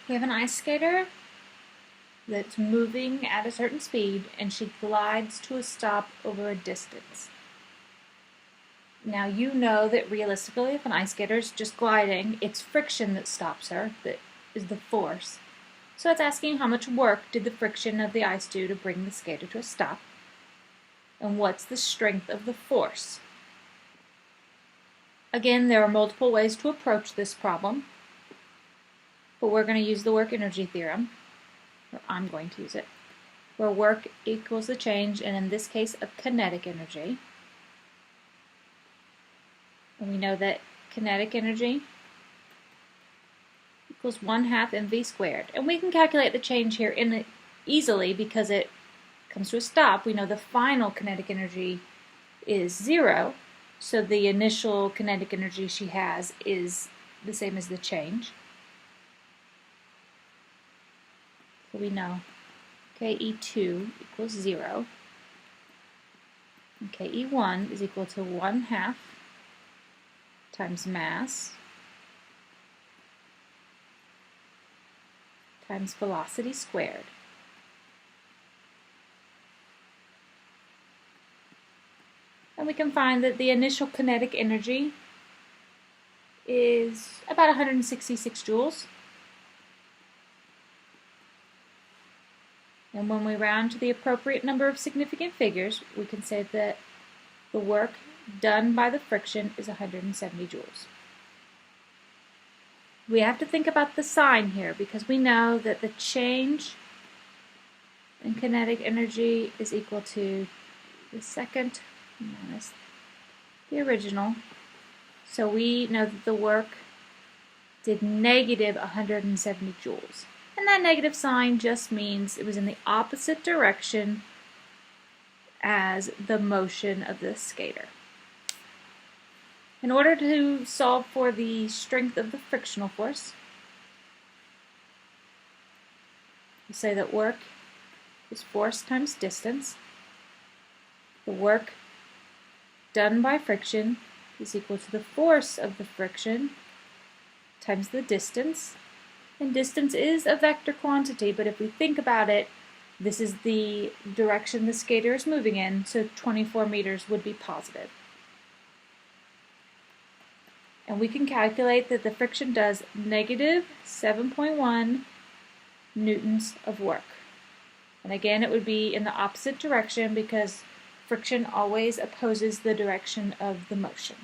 We have an ice skater that's moving at a certain speed, and she glides to a stop over a distance. Now you know that realistically, if an ice skater is just gliding, it's friction that stops her, that is the force. So it's asking how much work did the friction of the ice do to bring the skater to a stop, and what's the strength of the force. Again, there are multiple ways to approach this problem, but we're going to use the work energy theorem, or I'm going to use it, where work equals the change, and in this case, of kinetic energy. And we know that kinetic energy equals 1/2 mv squared. And we can calculate the change here easily because it comes to a stop. We know the final kinetic energy is 0, so the initial kinetic energy she has is the same as the change. So we know KE2 equals 0, and KE1 is equal to 1/2 times mass times velocity squared. And we can find that the initial kinetic energy is about 166 joules. And when we round to the appropriate number of significant figures, we can say that the work done by the friction is 170 joules. We have to think about the sign here because we know that the change in kinetic energy is equal to the second minus the original. So we know that the work did negative 170 joules. And that negative sign just means it was in the opposite direction as the motion of the skater. In order to solve for the strength of the frictional force, we say that work is force times distance. The work done by friction is equal to the force of the friction times the distance. And distance is a vector quantity, but if we think about it, this is the direction the skater is moving in, so 24 meters would be positive. And we can calculate that the friction does negative 7.1 newtons of work. And again, it would be in the opposite direction because friction always opposes the direction of the motion.